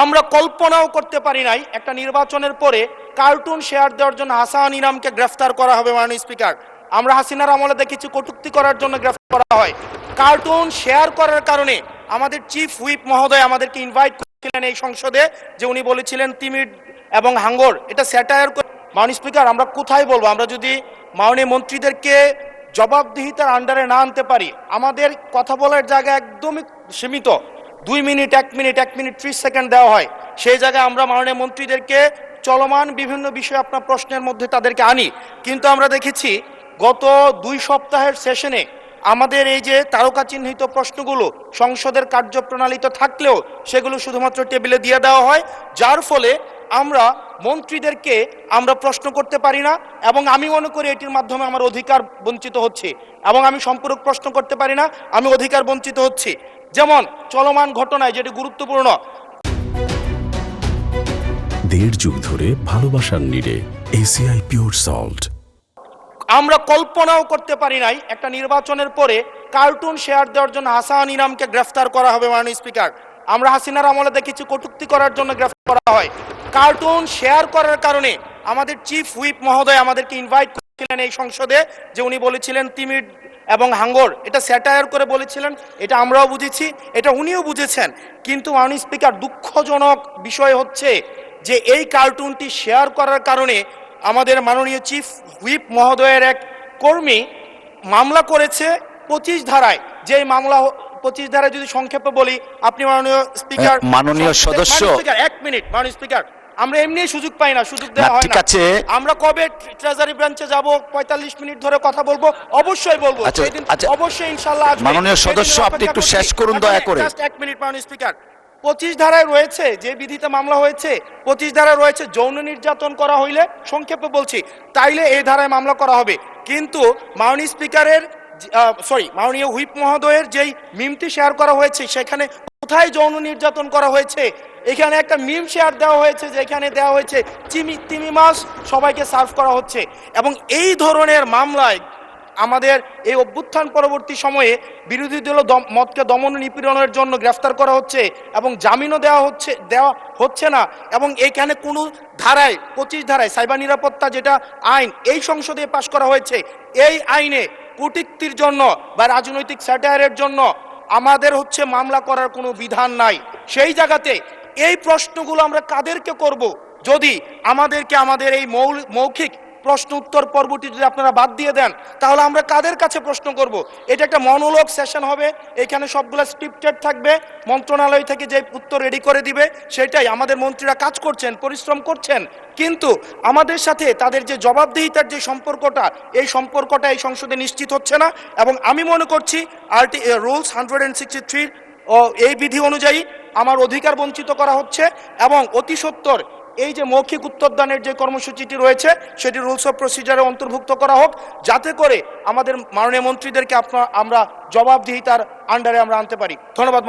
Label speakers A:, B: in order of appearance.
A: আমরা কল্পনাও করতে পারি নাই একটা নির্বাচনের পরে কার্টুন শেয়ার দেওয়ার জন্য হাসান ইনামকে গ্রেফতার করা হবে। মাননীয় স্পিকার, আমরা হাসিনার আমলে দেখেছি কটূক্তি করার জন্য গ্রেফতার করা হয়। কার্টুন শেয়ার করার কারণে আমাদের চিফ হুইপ মহোদয় আমাদেরকে ইনভাইট করেছিলেন এই সংসদে, যে উনি বলেছিলেন তিমির এবং হাঙ্গর, এটা স্যাটায়ার করে। মাননীয় স্পিকার, আমরা কোথায় বলবো? আমরা যদি মাননীয় মন্ত্রীদেরকে জবাবদিহিতার আন্ডারে না আনতে পারি, আমাদের কথা বলার জায়গা একদমই সীমিত, 2 মিনিট 1 মিনিট 1 মিনিট 30 সেকেন্ড দেওয়া হয়। সেই জায়গায় আমরা মাননীয় মন্ত্রীদেরকে চলমান বিভিন্ন বিষয়ে আপনার প্রশ্নের মধ্যে তাদেরকে আনি। কিন্তু আমরা দেখেছি গত 2 সপ্তাহের সেশনে আমাদের এই যে তারকা চিহ্নিত প্রশ্নগুলো সংসদের কার্যপ্রণালীতে থাকলেও সেগুলো শুধুমাত্র টেবিলে দিয়ে দেওয়া হয়, যার ফলে আমরা মন্ত্রীদেরকে আমরা প্রশ্ন করতে পারি না, এবং আমি মনে করি এটির মাধ্যমে আমার অধিকার বঞ্চিত হচ্ছে, এবং আমি সম্পূরক প্রশ্ন করতে পারি না, আমি অধিকার বঞ্চিত হচ্ছি। যেমন চলমান ঘটনায় যেটি গুরুত্বপূর্ণ,
B: 1.5 যুগ ধরে ভালোবাসার নিড়ে এসিআই পিওর সল্ট।
A: আমরা কল্পনাও করতে পারি নাই একটা নির্বাচনের পরে কার্টুন শেয়ার দেওয়ার জন্য হাসান ইনামকে গ্রেফতার করা হবে। মাননীয় স্পিকার, আমরা হাসিনার আমলে দেখেছি কটূক্তি করার জন্য গ্রেফতার করা হয়। কার্টুন শেয়ার করার কারণে আমাদের চিফ হুইপ মহোদয় আমাদেরকে ইনভাইট করেছিলেন এই সংসদে, যে উনি বলেছিলেন তিমির এবং হাঙ্গর, এটা স্যাটায়ার করে বলেছিলেন, এটা আমরাও বুঝেছি, এটা উনিও বুঝেছেন। কিন্তু মাননীয় স্পিকার, দুঃখজনক বিষয় হচ্ছে যে এই কার্টুনটি শেয়ার করার কারণে আমাদের মাননীয় চিফ হুইপ মহোদয়ের এক কর্মী মামলা করেছে 25 ধারায়। যে মামলা 25 ধারায় যদি সংক্ষেপে বলি, আপনি মাননীয় স্পিকার,
C: মাননীয় সদস্য,
A: 1 মিনিট। মাননীয় স্পিকার, আমরা এমনি সুযোগ পাই না, সুযোগ দেওয়া হয় না।
C: ঠিক আছে,
A: আমরা কবে ট্রেজারি ব্রাঞ্চে যাব, 45 মিনিট ধরে কথা বলবো, অবশ্যই বলবো, সেদিন অবশ্যই ইনশাআল্লাহ আসবে।
C: মাননীয় সদস্য, আপনি একটু শেষ করুন দয়া করে।
A: Just 1 minute. মাননীয় স্পিকার, 25 ধারায় রয়েছে, যে বিধিতে মামলা হয়েছে 25 ধারায় রয়েছে যৌন নির্যাতন করা হইলে, সংক্ষেপে বলছি, তাইলে এই ধারায় মামলা করা হবে। কিন্তু মাননীয় স্পিকারের মাননীয় হুইপ মহোদয়ের যেই মিমটি শেয়ার করা হয়েছে, সেখানে কোথায় যৌন নির্যাতন করা হয়েছে? এখানে একটা মিম শেয়ার দেওয়া হয়েছে, যেখানে দেওয়া হয়েছে তিমি মাছ সবাইকে সার্ভ করা হচ্ছে। এবং এই ধরনের মামলায় আমাদের এই অভ্যুত্থান পরবর্তী সময়ে বিরোধী দল মতকে দমন নিপীড়নের জন্য গ্রেফতার করা হচ্ছে, এবং জামিনও দেওয়া হচ্ছে না। এবং এইখানে কোনো ধারায় 25 ধারায় সাইবার নিরাপত্তা যেটা আইন এই সংসদে পাশ করা হয়েছে, এই আইনে কূটনীতির জন্য বা রাজনৈতিক স্যাটায়ারের জন্য আমাদের হচ্ছে মামলা করার কোনো বিধান নাই। সেই জায়গাতে এই প্রশ্নগুলো আমরা কাদেরকে করব? যদি আমাদেরকে আমাদের এই মৌখিক প্রশ্ন উত্তর পর্বটি যদি আপনারা বাদ দিয়ে দেন, তাহলে আমরা কাদের কাছে প্রশ্ন করব? এটা একটা মনোলগ সেশন হবে, এখানে সবগুলো স্ক্রিপ্টেড থাকবে, মন্ত্রণালয় থেকে যে উত্তর রেডি করে দিবে সেটাই। আমাদের মন্ত্রীরা কাজ করছেন, পরিশ্রম করছেন, কিন্তু আমাদের সাথে তাদের যে জবাবদিহিতার যে সম্পর্কটা, এই সম্পর্কটা এই সংসদে নিশ্চিত হচ্ছে না। এবং আমি মনে করছি রুলস 163 ও এই বিধি অনুযায়ী আমার অধিকার বঞ্চিত করা হচ্ছে, এবং অতি সত্বর এই যে মৌখিক উত্তরদানের যে কর্মসূচিটি রয়েছে সেটি রুলস অফ প্রসিজারে অন্তর্ভুক্ত করা হোক, যাতে করে আমাদের মাননীয় মন্ত্রীদেরকে আমরা জবাবদিহিতার আন্ডারে আমরা আনতে পারি। ধন্যবাদ।